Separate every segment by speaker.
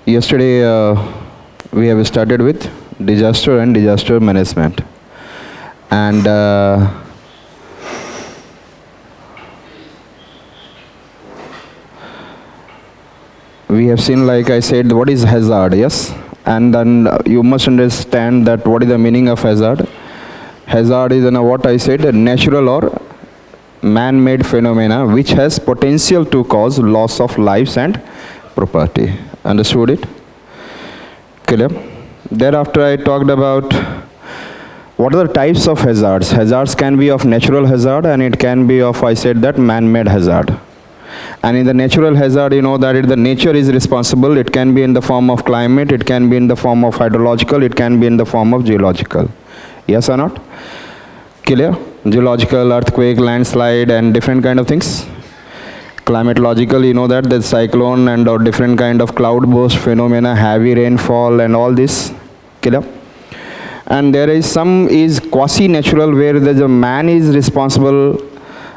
Speaker 1: Yesterday, we have started with disaster and disaster management. And we have seen, like I said, what is hazard, yes? And then you must understand that what is the meaning of hazard. Hazard is what I said, a natural or man-made phenomena which has potential to cause loss of lives and property. Understood it? Clear? Thereafter I talked about what are the types of hazards. Hazards can be of natural hazard and it can be of, I said that, man-made hazard. And in the natural hazard, you know that the nature is responsible. It can be in the form of climate, it can be in the form of hydrological, it can be in the form of geological. Yes or not? Clear? Geological, earthquake, landslide, and different kind of things. Climatological, you know that the cyclone and or different kind of cloud burst phenomena, heavy rainfall and all this. Clear? And there is some is quasi-natural where the man is responsible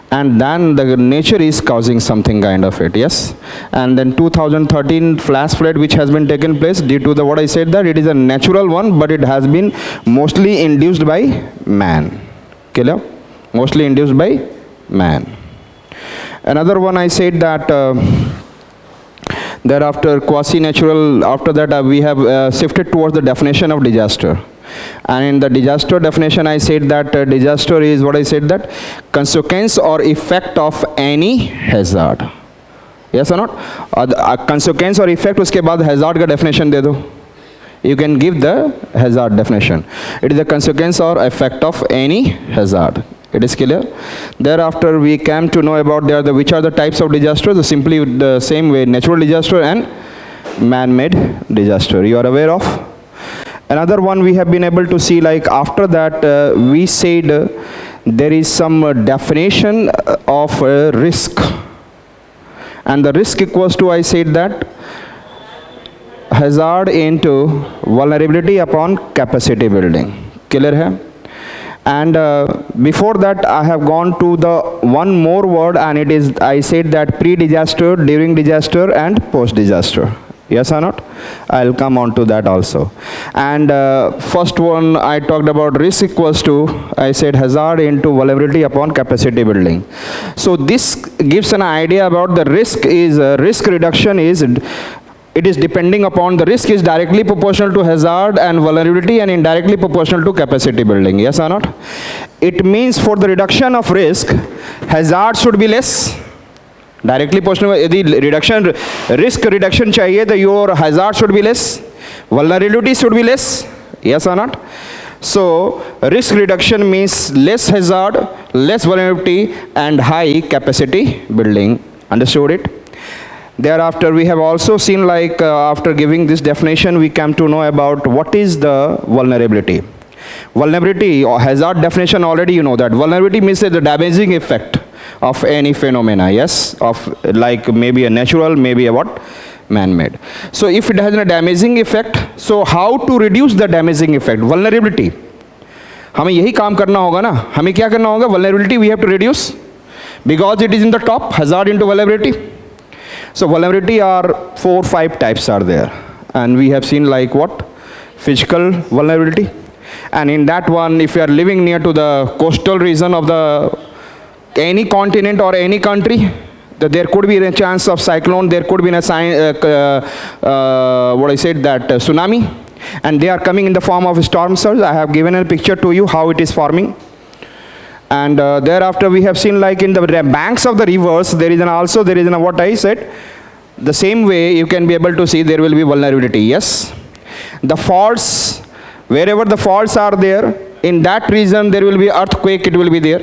Speaker 1: and then the nature is causing something kind of it, yes. And then 2013 flash flood which has been taken place due to the what I said that it is a natural one, but it has been mostly induced by man. Clear? Mostly induced by man. Another one I said that thereafter quasi-natural, after that we have shifted towards the definition of disaster. And in the disaster definition I said that disaster is what I said that consequence or effect of any hazard. Yes or not? Consequence or effect उसके बाद hazard का definition दे दो. You can give the hazard definition. It is a consequence or effect of any hazard. It is clear. Thereafter we came to know about which are the types of disasters. So simply the same way, natural disaster and man-made disaster. You are aware of? Another one we have been able to see, like after that we said there is some definition of risk. And the risk equals to, I said that, hazard into vulnerability upon capacity building. Clear hai? And before that I have gone to the one more word, and it is, I said that pre-disaster, during disaster and post-disaster. Yes or not? I'll come on to that also. And first one I talked about risk equals to, I said hazard into vulnerability upon capacity building. So this gives an idea about the risk is, risk reduction is, it is depending upon the risk is directly proportional to hazard and vulnerability and indirectly proportional to capacity building. Yes or not? It means for the reduction of risk, hazard should be less. Directly proportional, यदि reduction, risk reduction चाहिए, तो your hazard should be less, vulnerability should be less. Yes or not? So risk reduction means less hazard, less vulnerability, and high capacity building. Understood it? Thereafter we have also seen, like after giving this definition, we came to know about what is the vulnerability. Vulnerability or hazard definition already you know that. Vulnerability means the damaging effect of any phenomena, yes, of like maybe a natural, maybe a what? Man-made. So if it has a damaging effect, so how to reduce the damaging effect? Vulnerability. हमें यही काम करना होगा ना. हमें क्या करना होगा? Vulnerability we have to reduce because it is in the top, hazard into vulnerability. So vulnerability are 4-5 types are there, and we have seen like what? Physical vulnerability. And in that one, if you are living near to the coastal region of the any continent or any country, that there could be a chance of cyclone, there could be a what I said that tsunami, and they are coming in the form of storm surge. I have given a picture to you how it is forming. And thereafter we have seen, like in the banks of the rivers, there is what I said, the same way you can be able to see there will be vulnerability. Yes, the faults, wherever the faults are there, in that region there will be earthquake, it will be there.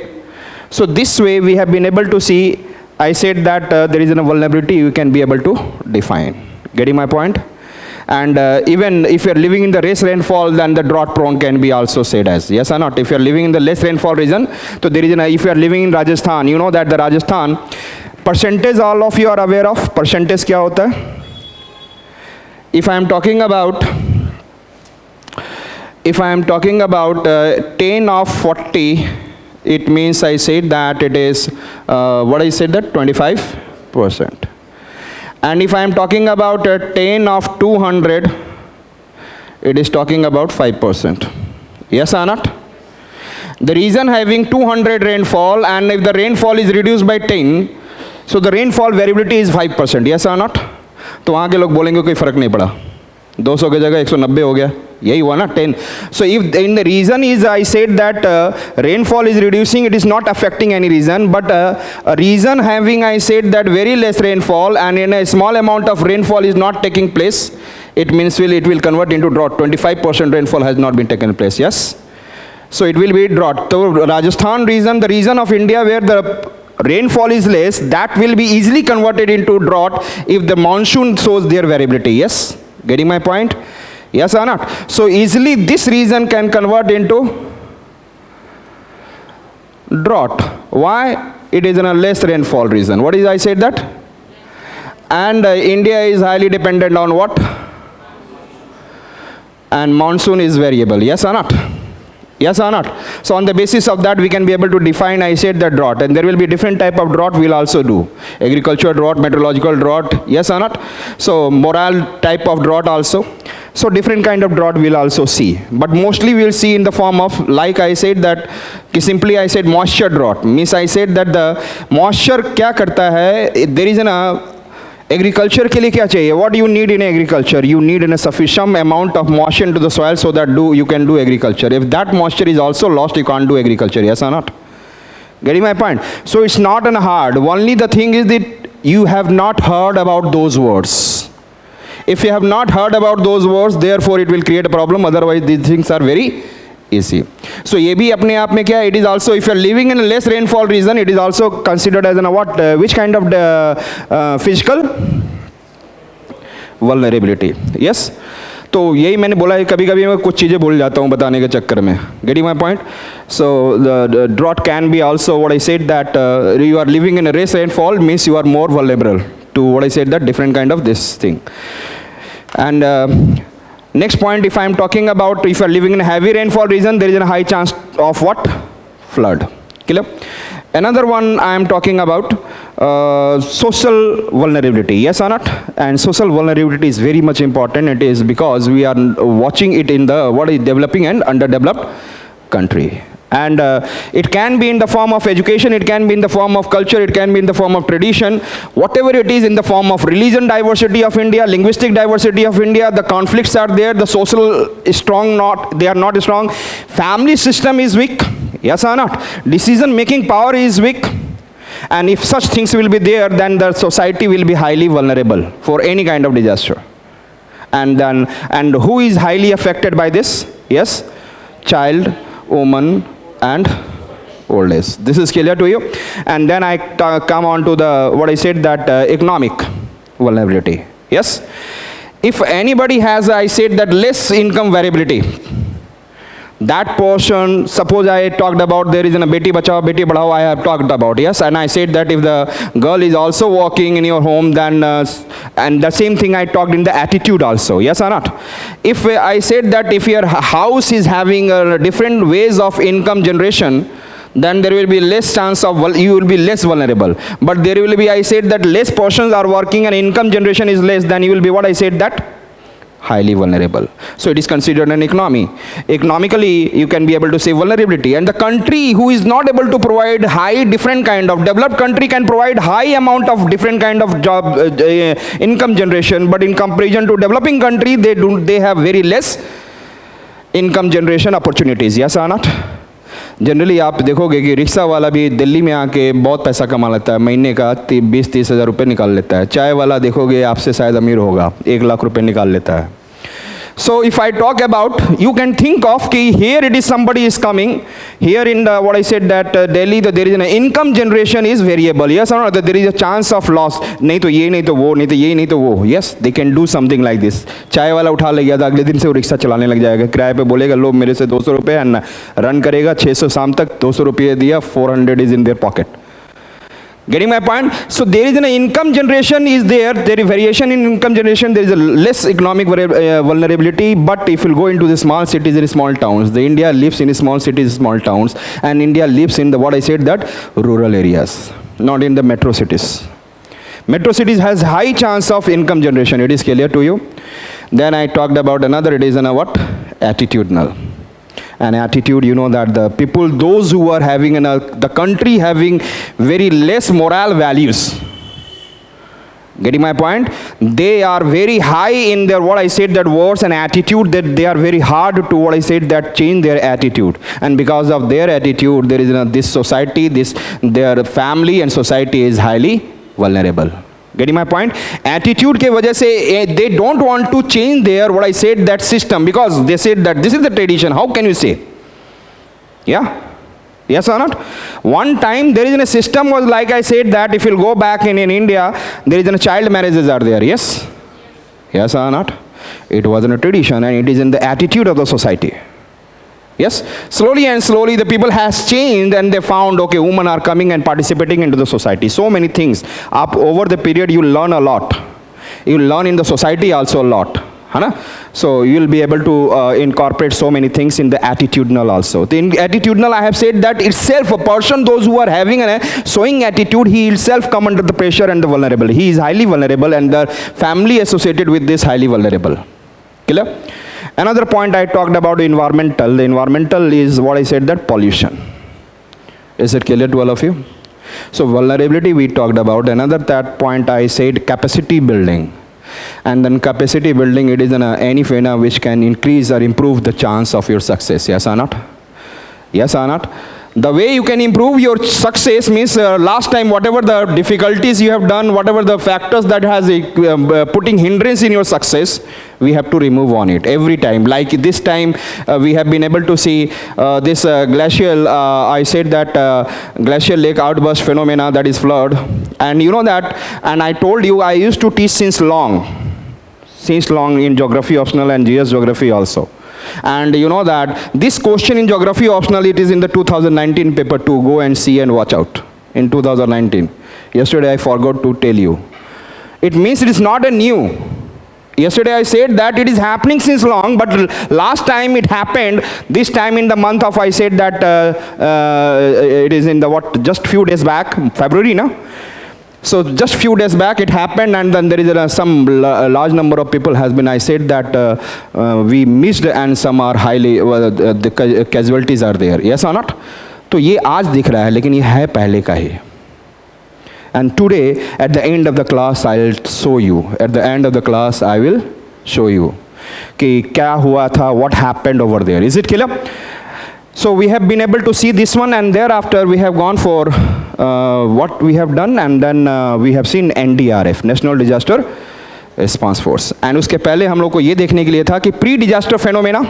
Speaker 1: So this way we have been able to see, I said that there is a vulnerability you can be able to define. Getting my point? And even if you are living in the less rainfall, then the drought prone can be also said as. Yes or not? If you are living in the less rainfall region, so there is if you are living in Rajasthan, you know that the Rajasthan percentage, all of you are aware of percentage क्या होता है? If I am talking about 10 of 40, it means I said that it is what I said that 25%. And if I am talking about a 10 of 200, it is talking about 5%. Yes or not? The reason having 200 rainfall, and if the rainfall is reduced by 10, so the rainfall variability is 5%. Yes or not? तो वहाँ के लोग बोलेंगे कोई फर्क नहीं पड़ा, 200 की जगह 190 हो गया, यही हुआ ना 10. So if in the reason is I said that rainfall is reducing, it is not affecting any reason, but a reason having I said that very less rainfall and in a small amount of rainfall is not taking place, it means it will convert into drought. 25% rainfall has not been taken place. Yes. So it will be drought. So Rajasthan region, the region of India where the rainfall is less, that will be easily converted into drought if the monsoon shows their variability. Yes. Getting my point? Yes or not? So easily this region can convert into drought. Why? It is in a less rainfall region. What is I said that? And India is highly dependent on what? And monsoon is variable. Yes or not? Yes or not? So on the basis of that we can be able to define, I said, the drought. And there will be different type of drought we'll also do. Agricultural drought, meteorological drought. Yes or not? So moral type of drought also. So different kind of drought we'll also see. But mostly we'll see in the form of, like I said that, simply I said moisture drought. Means I said that the moisture क्या करता है, there is an agriculture के लिए क्या चाहिए? What do you need in agriculture? You need a sufficient amount of moisture into the soil so that you can do agriculture. If that moisture is also lost, you can't do agriculture. Yes or not? Getting my point? So it's not an hard. Only the thing is that you have not heard about those words. If you have not heard about those words, therefore it will create a problem. Otherwise these things are very easy. So ये भी अपने आप में क्या? It is also, if you are living in a less rainfall region, it is also considered as an what? Which kind of physical vulnerability? Yes. तो यही मैंने बोला है, कभी कभी मैं कुछ चीज़ें भूल जाता हूँ बताने के चक्कर में. Getting my point? So the drought can be also what I said that you are living in a less rainfall means you are more vulnerable to what I said that different kind of this thing. And next point, if I am talking about if you are living in a heavy rainfall region, there is a high chance of what? Flood. Clear? Another one I am talking about social vulnerability. Yes or not? And social vulnerability is very much important. It is because we are watching it in the what is developing and underdeveloped country. And it can be in the form of education, it can be in the form of culture, it can be in the form of tradition, whatever it is, in the form of religion diversity of India, linguistic diversity of India, the conflicts are there, the social is strong, they are not strong, family system is weak, yes or not, decision making power is weak, and if such things will be there, then the society will be highly vulnerable for any kind of disaster. And who is highly affected by this? Yes, child, woman, and old age. This is clear to you. And then I come on to the what I said that economic vulnerability. Yes, if anybody has, I said that less income variability, that portion, suppose I talked about there is a Beti Bachao, Beti Padhao, I have talked about, yes, and I said that if the girl is also working in your home, then, and the same thing I talked in the attitude also, yes or not? If I said that if your house is having different ways of income generation, then there will be less chance of, you will be less vulnerable. But there will be, I said that less portions are working and income generation is less, then you will be what I said that? Highly vulnerable. So it is considered an economy. Economically, you can be able to say vulnerability. And the country who is not able to provide high different kind of, developed country can provide high amount of different kind of job, income generation, but in comparison to developing country, they have very less income generation opportunities. Yes or not? Generally आप देखोगे कि rickshaw वाला भी दिल्ली में आके बहुत पैसा कमा लेता है, महीने का 20-30 हज़ार रुपये निकाल लेता है. चाय वाला देखोगे आपसे शायद अमीर होगा, 1 लाख रुपये निकाल लेता है. So if I talk about, you can think of कि here it is somebody is coming, here in the, what I said that Delhi, there is an income generation is variable, yes or not, that there is a chance of loss, नहीं तो ये नहीं तो वो, नहीं तो ये नहीं तो वो, yes, they can do something like this. चाय वाला उठा ले गया था, अगले दिन से वो रिक्शा चलाने लग जाएगा, किराए पे बोलेगा लो मेरे से 200 रुपये, रन करेगा 600 शाम तक, 200 रुपये दिया, 400 is in their pocket. Getting my point? So there is an income generation is there is variation in income generation, there is a less economic vulnerability, but if you go into the small cities and small towns, the India lives in small cities, small towns, and India lives in the, what I said that, rural areas, not in the metro cities. Metro cities has high chance of income generation. It is clear to you. Then I talked about another. It is what? Attitudinal. And attitude, you know that the people, those who are having the country having very less moral values. Getting my point? They are very high in their, what I said, that words and attitude, that they are very hard to, what I said, that change their attitude. And because of their attitude, there is this society, their family and society is highly vulnerable. Getting my point? Attitude ke wajah se, they don't want to change their, what I said, that system, because they said that this is the tradition. How can you say? Yeah? Yes or not? One time there is a system was like I said that if you go back in India, there is a child marriages are there. Yes? Yes or not? It wasn't a tradition and it is in the attitude of the society. Yes? Slowly and slowly the people has changed and they found, okay, women are coming and participating into the society. So many things. Over the period you learn a lot. You learn in the society also a lot. So you will be able to incorporate so many things in the attitudinal also. In attitudinal, I have said that itself a person, those who are having a showing attitude, he himself come under the pressure and the vulnerable. He is highly vulnerable and the family associated with this highly vulnerable. Clear? Another point I talked about environmental. The environmental is what I said, that pollution. Is it clear to all of you? So vulnerability we talked about. Another that point I said capacity building. And then capacity building, it is any phenomena which can increase or improve the chance of your success. Yes or not? Yes or not? The way you can improve your success means last time whatever the difficulties you have done, whatever the factors that has putting hindrance in your success, we have to remove on it every time. Like this time we have been able to see this glacial, I said that glacial lake outburst phenomena, that is flood. And you know that, and I told you I used to teach since long in geography optional and GS geography also. And you know that this question in geography optional, it is in the 2019 paper 2. Go and see and watch out in 2019. Yesterday I forgot to tell you. It means it is not a new. Yesterday I said that it is happening since long, but last time it happened, this time in the month of, I said that it is in the just few days back, February, no? So just few days back it happened, and then there is some large number of people has been, I said that we missed, and some are highly, the casualties are there. Yes or not? तो ये आज दिख रहा है, लेकिन ये है पहले का ही. And today at the end of the class I'll show you. At the end of the class I will show you कि क्या हुआ था, what happened over there. Is it clear? So we have been able to see this one, and thereafter we have gone for what we have done, and then we have seen NDRF, National Disaster Response Force. And उसके पहले हम लोग को ये देखने के लिए था कि pre disaster phenomena,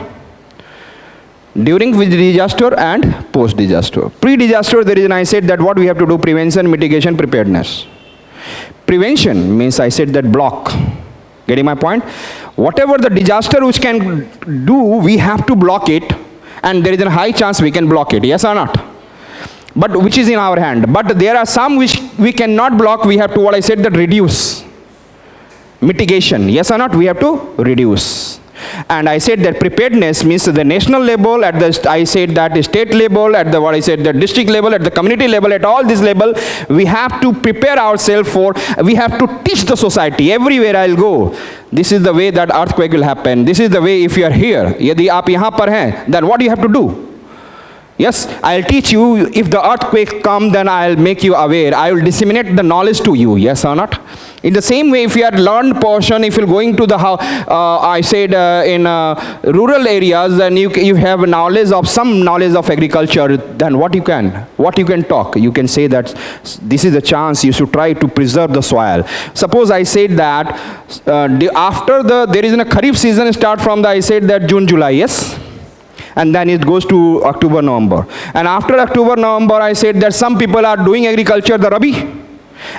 Speaker 1: during disaster and post disaster. Pre disaster, there is an, I said that what we have to do, prevention, mitigation, preparedness. Prevention means, I said that block. Getting my point? Whatever the disaster which can do, we have to block it. And there is a high chance we can block it, yes or not? But which is in our hand. But there are some which we cannot block, we have to, what I said, that reduce. Mitigation, yes or not? We have to reduce. And I said that preparedness means the national level, at the, I said that state level, at the, what I said, the district level, at the community level, at all this level, we have to prepare ourselves for, we have to teach the society. Everywhere I'll go, this is the way that earthquake will happen. This is the way if you are here. यदि आप यहाँ पर हैं, then what do you have to do? Yes, I'll teach you. If the earthquake come, then I'll make you aware. I will disseminate the knowledge to you. Yes or not? In the same way, if you are learned portion, if you're going to the I said in rural areas, then you have knowledge of some knowledge of agriculture. Then what you can talk? You can say that this is a chance. You should try to preserve the soil. Suppose I said that after there is a Kharif season start from the, I said that June, July. Yes. And then it goes to October, November. And after October, November, I said that some people are doing agriculture, the Rabi,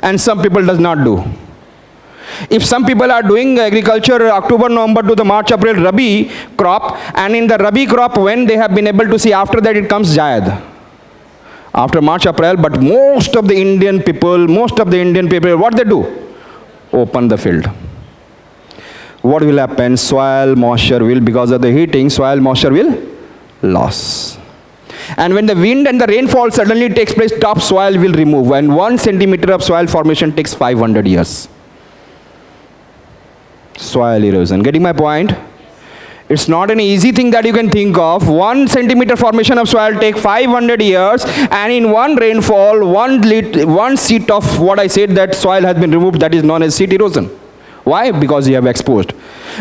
Speaker 1: and some people does not do. If some people are doing agriculture October, November to the March, April, Rabi crop, and in the Rabi crop, when they have been able to see, after that it comes Jayad. After March, April, but most of the Indian people, what they do? Open the field. What will happen? Soil moisture will, because of the heating, soil moisture will loss. And when the wind and the rainfall suddenly takes place, topsoil will remove. And 1 centimeter of soil formation takes 500 years. Soil erosion. Getting my point? It's not an easy thing that you can think of. 1 centimeter formation of soil take 500 years, and in one rainfall, one seat of what I said that soil has been removed, that is known as seat erosion. Why? Because you have exposed.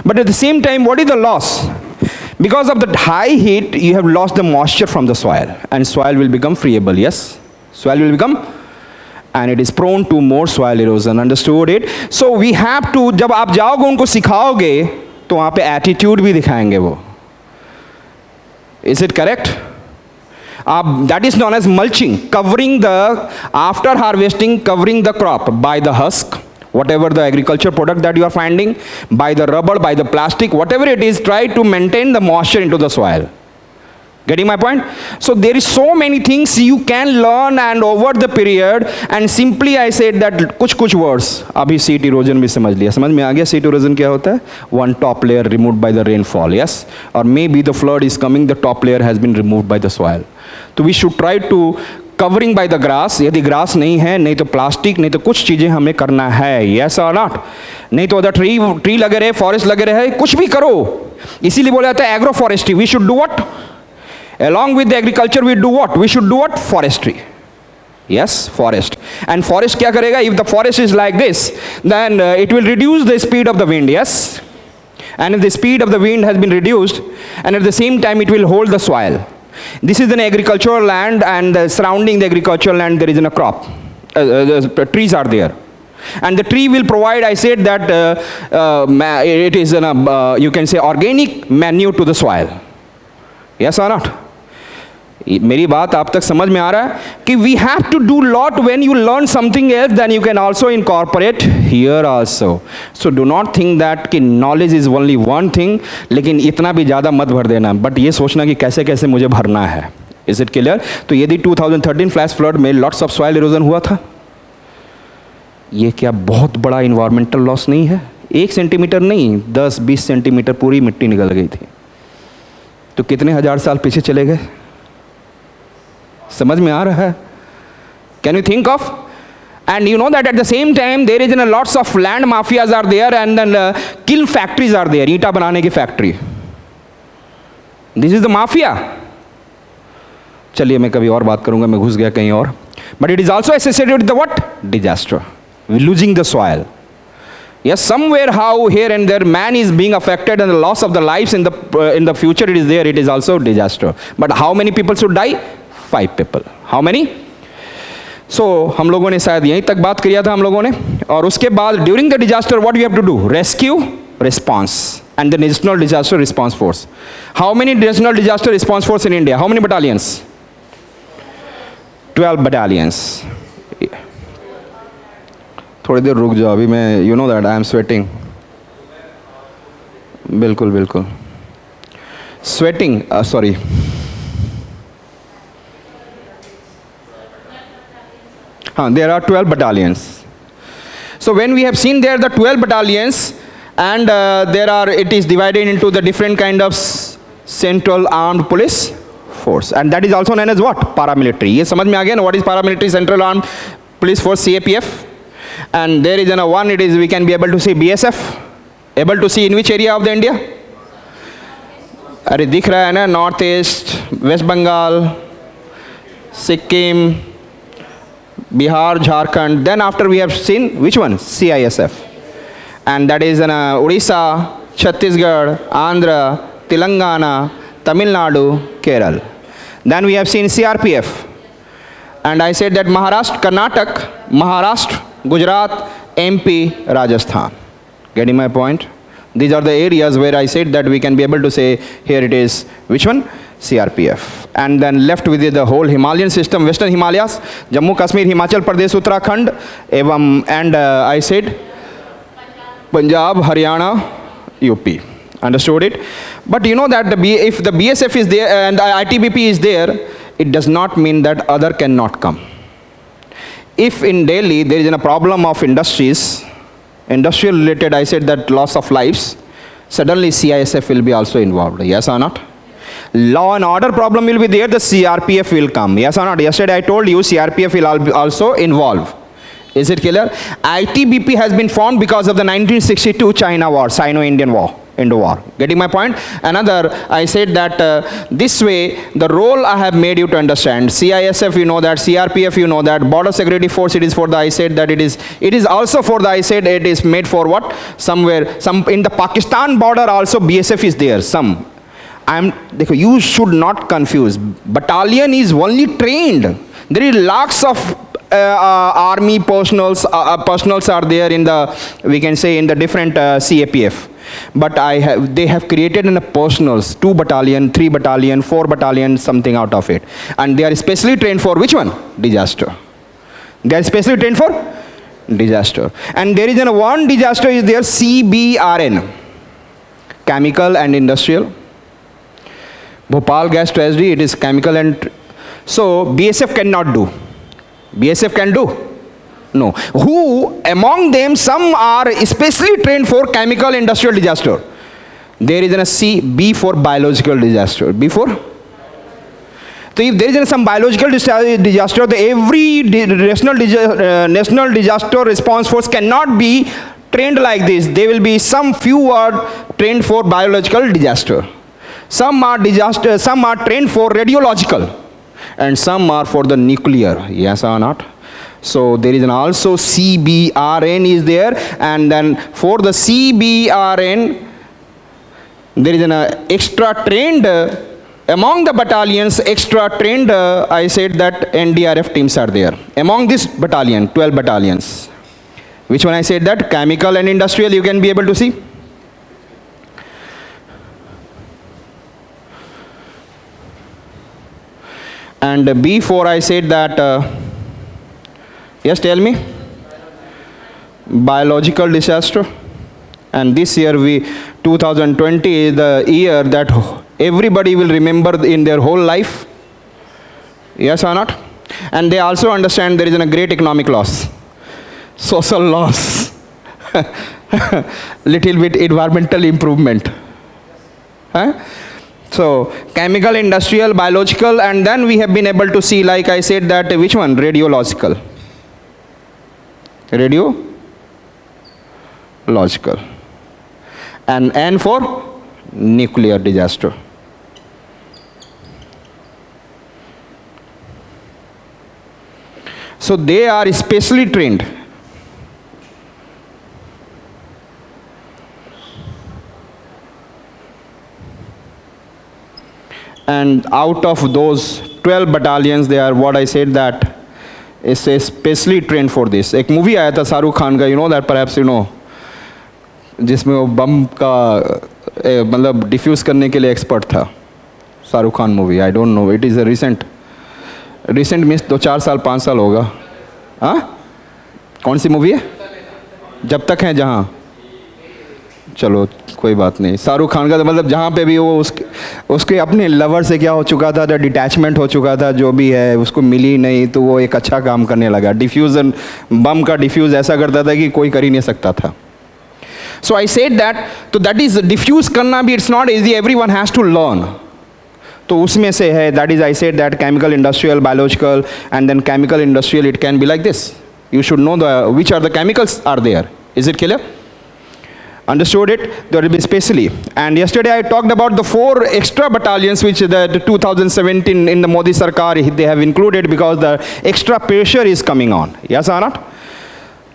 Speaker 1: But at the same time, what is the loss? Because of the high heat, you have lost the moisture from the soil, and soil will become friable. Yes? Soil will become, and it is prone to more soil erosion. Understood it? So we have to, जब आप जाओगे उनको सिखाओगे, तो वहाँ पे attitude भी दिखाएंगे वो. Is it correct? That is known as mulching, covering the, after harvesting, covering the crop by the husk, whatever the agriculture product that you are finding, by the rubber, by the plastic, whatever it is, try to maintain the moisture into the soil. Getting my point? So there is so many things you can learn and over the period, and simply I said that कुछ words. अभी seat erosion भी समझ लिया. समझ में आ गया seat erosion क्या होता है? One top layer removed by the rainfall, yes? Or maybe the flood is coming, the top layer has been removed by the soil. So we should try to covering by the grass. यदि grass नहीं है, नहीं तो plastic, नहीं तो कुछ चीजें हमें करना है. Yes or not? नहीं तो अगर tree लगे रहे, forest लगे रहे, कुछ भी करो. इसीलिए बोला जाता है agroforestry. We should do what? Along with the agriculture, we do what? We should do what? Forestry. Yes, forest. And forest क्या करेगा? If the forest is like this, then it will reduce the speed of the wind, yes? And if the speed of the wind has been reduced, and at the same time it will hold the soil. This is an agricultural land, and surrounding the agricultural land there is a crop. The trees are there. And the tree will provide, I said that it is you can say organic manure to the soil. Yes or not? मेरी बात आप तक समझ में आ रहा है कि we have to do lot when you learn something else, then you can also incorporate here also. So do not think that कि knowledge is only one thing, लेकिन इतना भी ज़्यादा मत भर देना, बट ये सोचना कि कैसे कैसे मुझे भरना है. Is it clear? तो यदि 2013 फ्लैश फ्लड में lots of soil erosion हुआ था, ये क्या बहुत बड़ा environmental loss नहीं है? 1 सेंटीमीटर नहीं, 10-20 सेंटीमीटर पूरी मिट्टी निकल गई थी. तो कितने हजार साल पीछे चले गए? समझ में आ रहा है? Can you think of? And you know that at the same time there is lots of land mafias are there, and then kiln factories are there, ईंटा बनाने की factory. This is the mafia. चलिए मैं कभी और बात करूंगा, मैं घुस गया कहीं और. But it is also associated with the what? Disaster. Losing the soil. Yes, somewhere how here and there man is being affected, and the loss of the lives in the future it is there. It is also disaster. But how many people should die? 5 people. How many? So हम लोगों ने शायद यहीं तक बात किया था हम लोगों ने. और उसके बाद during the disaster what we have to do? Rescue, response, and the National Disaster Response Force. How many National Disaster Response Force in India? How many battalions? 12 battalions. थोड़ी देर रुक जाओ, अभी मैं you know that I am sweating. बिल्कुल बिल्कुल sweating, sorry. हाँ, there are 12 battalions. So when we have seen there the 12 battalions, and it is divided into the different kind of central armed police force, and that is also known as what? Paramilitary. ये समझ में आ गया ना? What is paramilitary central armed police force? CAPF. And there is one, it is, we can be able to see BSF. Able to see in which area of the India? अरे दिख रहा है ना? North east, West Bengal, Sikkim, Bihar, Jharkhand. Then after we have seen which one? CISF. And that is Odisha, Chhattisgarh, Andhra, Telangana, Tamil Nadu, Kerala. Then we have seen CRPF. And I said that Maharashtra, Karnataka, Maharashtra, Gujarat, MP, Rajasthan. Getting my point? These are the areas where I said that we can be able to say here it is which one? CRPF. And then left with the whole Himalayan system, Western Himalayas, Jammu Kashmir, Himachal Pradesh, Uttarakhand, and I said Punjab, Haryana, UP. Understood it? But you know that if the BSF is there and the ITBP is there, it does not mean that other cannot come. If in Delhi there is a problem of industries, industrial related, I said that loss of lives, suddenly CISF will be also involved. Yes or not? law and order problem will be there, the CRPF will come. Yes or not? Yesterday I told you CRPF will also involve. Is it clear? ITBP has been formed because of the 1962 China war, Sino-Indian war, Indo-war. Getting my point? Another, I said that this way, the role I have made you to understand. CISF, you know that. CRPF, you know that. Border Security Force, it is for the, I said that it is also for the, I said it is made for what? Somewhere, in the Pakistan border also BSF is there, some. You should not confuse. Battalion is only trained. There is lots of army personals are there in the, we can say, in the different CAPF. But they have created in the personals, 2 battalion, 3 battalion, 4 battalion, something out of it. And they are specially trained for which one? Disaster. They are specially trained for disaster. And there is one disaster is there, CBRN, chemical and industrial. Bhopal gas tragedy, it is chemical and, so BSF cannot do. BSF can do? No. Who among them, some are especially trained for chemical industrial disaster. There is a B for biological disaster. B for? So if there is some biological disaster, every national disaster response force cannot be trained like this. There will be some few are trained for biological disaster. Some are trained for radiological. And some are for the nuclear. Yes or not? So there is also CBRN is there, and then for the CBRN there is an extra trained among the battalions, extra trained I said that NDRF teams are there among this battalion, 12 battalions. Which one I said that? Chemical and industrial, you can be able to see. And B4 I said that, yes, tell me, biological disaster. And this year 2020 is the year that everybody will remember in their whole life. Yes or not? And they also understand there is a great economic loss, social loss, little bit environmental improvement. Huh? So, chemical, industrial, biological, and then we have been able to see, like I said, that which one? Radiological. Radiological. And N for nuclear disaster. So, they are specially trained. And out of those 12 battalions, they are what I said that is especially trained for this. एक movie आया था शाहरुख खान का, you know that perhaps you know, जिसमें वो बम का मतलब diffuse करने के लिए एक्सपर्ट था. Shahrukh Khan movie, I don't know, it is a recent means 2-4 साल 5 साल होगा. हाँ, कौन सी मूवी है? जब तक है जहाँ. चलो कोई बात नहीं. शाहरुख खान का तो मतलब जहाँ पे भी वो उसके अपने लवर से क्या हो चुका था, तो डिटैचमेंट हो चुका था, जो भी है उसको मिली नहीं, तो वो एक अच्छा काम करने लगा. डिफ्यूज़न, बम का डिफ्यूज़ ऐसा करता था कि कोई कर ही नहीं सकता था. सो आई सेड दैट, तो दैट इज़ डिफ्यूज़ करना भी it's not easy, everyone has to learn. तो उसमें से है, that is I said that chemical industrial, biological, and then chemical industrial it can be like this. You should know which are the chemicals are there. Is it clear? Understood it? There will be specially. And yesterday I talked about the 4 extra battalions which the 2017 in the Modi Sarkar they have included because the extra pressure is coming on. Yes or not?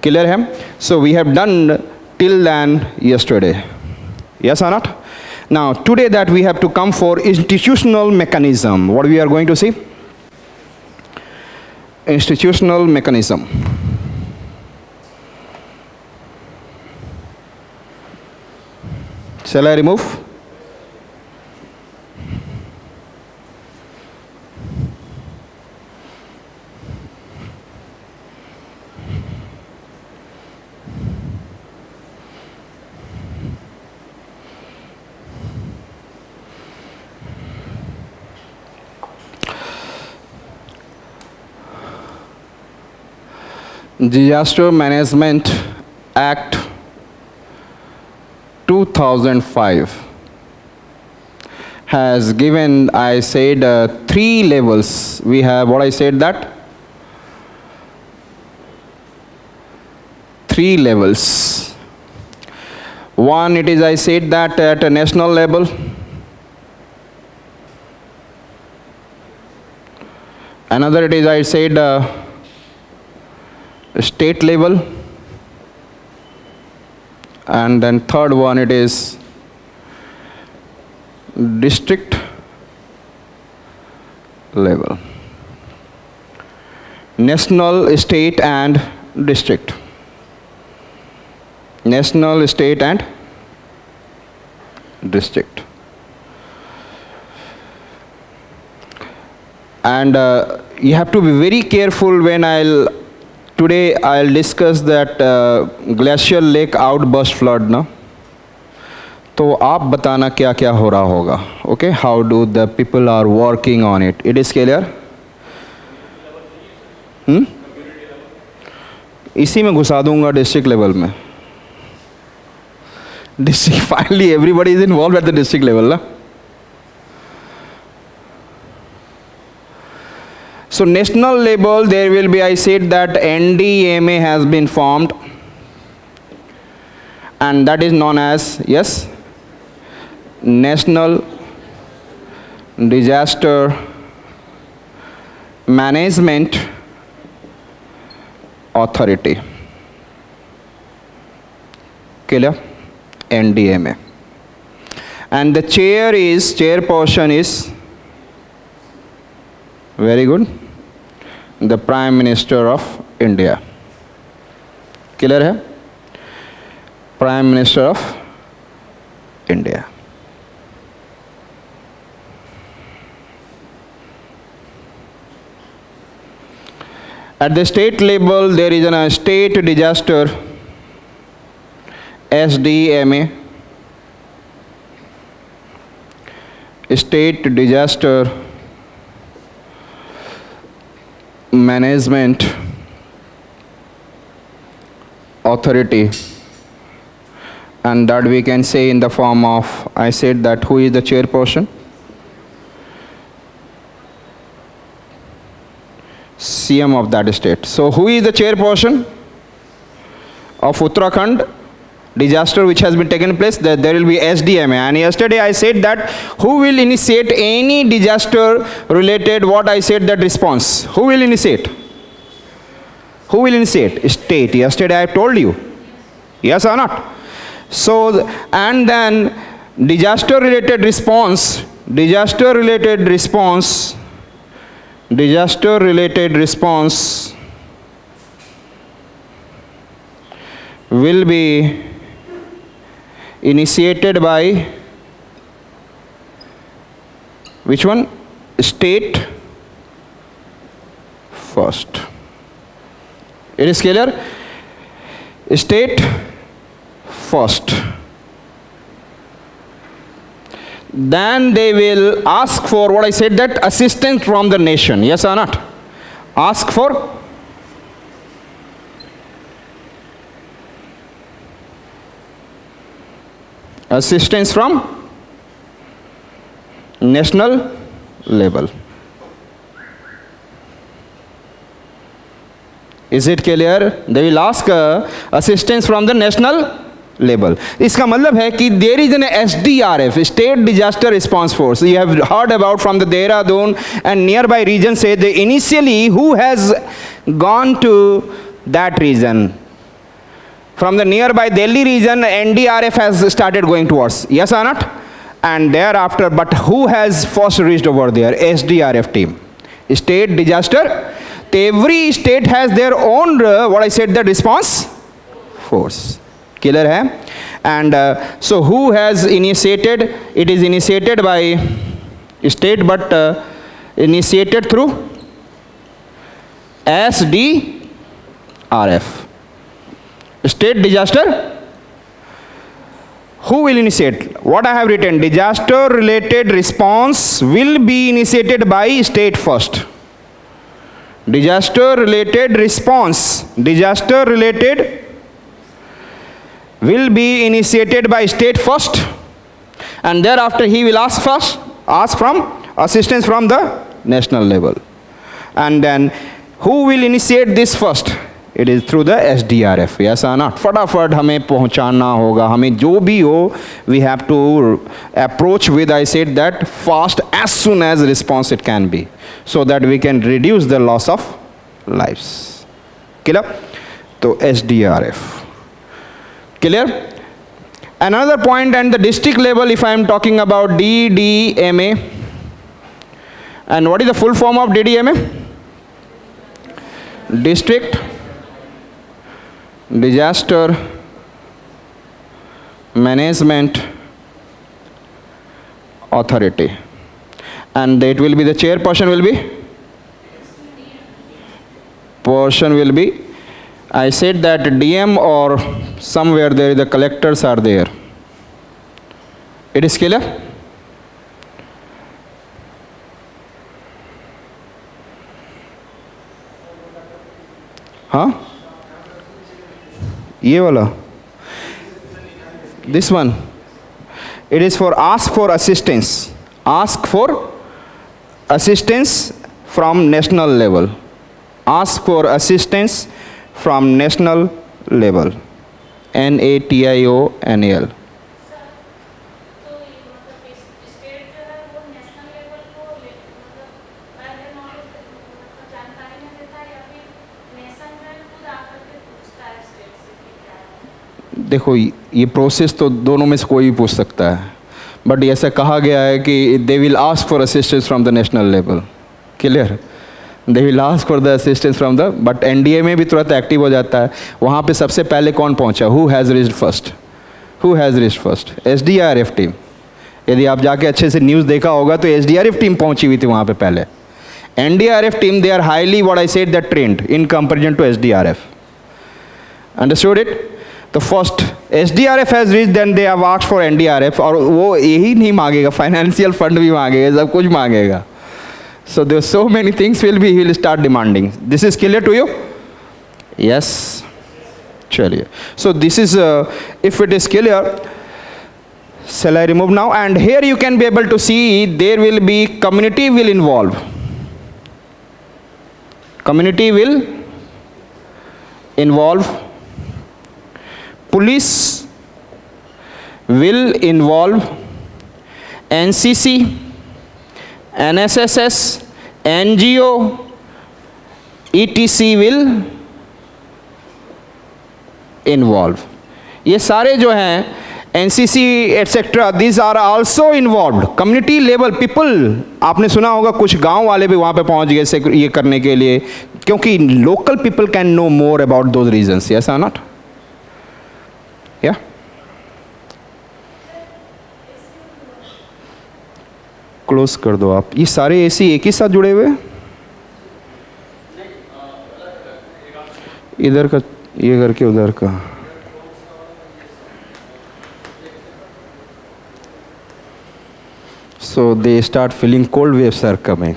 Speaker 1: Clear him? So we have done till then yesterday. Yes or not? Now today that we have to come for institutional mechanism. What we are going to see? Institutional mechanism. Shall I remove? Disaster Management Act 2005 has given, I said, 3 levels. We have, what I said that? 3 levels. One, it is, I said that at a national level. Another, it is, I said, state level. And then third one, it is district level. National, state and district. National, state and district. And you have to be very careful when today I'll discuss that glacial lake outburst flood ना, तो आप बताना क्या क्या हो रहा होगा. Okay, how do the people are working on it? It is clear? इसी में घुसा दूंगा डिस्ट्रिक्ट लेवल में. District, finally everybody is involved at the district level ना. So national level, there will be, I said that NDMA has been formed, and that is known as, yes, National Disaster Management Authority. Clear? NDMA. And the chairperson is, very good, the Prime Minister of India. Clear है? Prime Minister of India. At the state level, there is a state disaster, SDMA, State Disaster Management Authority, and that we can say in the form of, I said that who is the chairperson? CM of that state. So who is the chairperson of Uttarakhand disaster which has been taken place? There will be SDMA. And yesterday I said that who will initiate any disaster related, what I said, that response? Who will initiate? Who will initiate? State. Yesterday I told you. Yes or not? So, and then disaster related response will be initiated by which one? State first. It is clear? State first. Then they will ask for, what I said, that assistance from the nation. Yes or not? Ask for assistance from national level. Is it clear? They will ask assistance from the national level. इसका मतलब है कि there is an SDRF, State Disaster Response Force. You have heard about from the Dehradun and nearby regions. Say they initially who has gone to that region. From the nearby Delhi region, NDRF has started going towards. Yes or not? And thereafter, but who has first reached over there? SDRF team. State disaster. Every state has their own, what I said, the response force. Clear hai? And so who has initiated? It is initiated by state, but initiated through SDRF. State disaster. Who will initiate? What I have written, disaster related response will be initiated by state first. Disaster related response, disaster related will be initiated by state first, and thereafter he will ask first ask from assistance from the national level. And then who will initiate this first? It is through the SDRF, yes or not? फटाफट हमें पहुंचाना होगा, हमें जो भी हो, we have to approach with, I said that, fast as soon as response it can be, so that we can reduce the loss of lives. Clear? So SDRF. Clear? Another point, and the district level, if I am talking about DDMA, and what is the full form of DDMA? District Disaster Management Authority, and it will be the chairperson will be I said that DM, or somewhere there the collectors are there. It is clear? Huh? ये वाला, this one, it is for ask for assistance. Ask for assistance from national level. Ask for assistance from national level. NATIONAL. देखो ये process तो दोनों में से कोई भी पूछ सकता है, बट ऐसा कहा गया है कि they will ask for assistance from the national level. Clear? They will ask for the assistance from the, but NDA में भी तुरंत एक्टिव हो जाता है. वहाँ पे सबसे पहले कौन पहुँचा? Who has reached first? Who has reached first? SDRF team. यदि आप जाके अच्छे से न्यूज़ देखा होगा तो एसडीआरएफ टीम पहुँची हुई थी वहाँ पे पहले. NDRF team, they are highly, what I said, that trained in comparison to SDRF. Understood it? तो first SDRF has reach, then they have asked for NDRF, और वो यही नहीं मांगेगा, फाइनेंशियल फंड भी मांगेगा, सब कुछ मांगेगा. So there so many things will start demanding. This is clear to you? Yes, चलिए. So this is, if it is clear, shall I remove now? And here you can be able to see there will be community will involve. Community will involve. Police will involve. NCC, NSSS, NGO, ETC will involve. ये सारे जो हैं NCC etc. these are also involved. Community level people, आपने सुना होगा कुछ गांव वाले भी वहाँ पे पहुँच गए ये करने के लिए, क्योंकि local people can know more about those reasons. Yes or not? Yeah. Close कर दो आप. ये सारे एसी एक ही साथ जुड़े हुए, इधर का ये करके उधर का. So they start feeling cold waves are coming,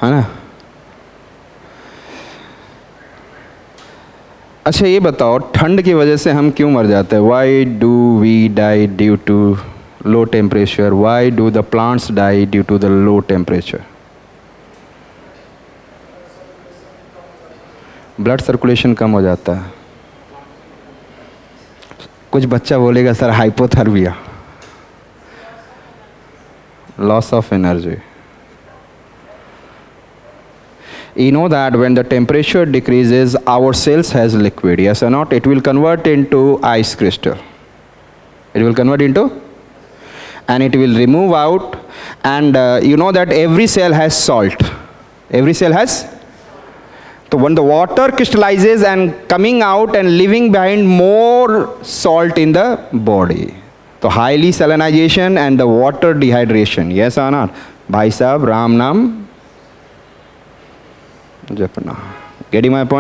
Speaker 1: है ना? अच्छा ये बताओ, ठंड की वजह से हम क्यों मर जाते हैं? Why do we die due to low temperature? Why do the plants die due to the low temperature? Blood circulation कम हो जाता है. कुछ बच्चा बोलेगा sir hypothermia, loss of energy. You know that when the temperature decreases, our cells has liquid, yes or not? It will convert into ice crystal. It will convert into, and it will remove out, and you know that every cell has salt. Every cell has. So when the water crystallizes and coming out and leaving behind more salt in the body. तो highly salinization and the water dehydration, yes or not? भाई साहब राम नाम जपना. Getting my point?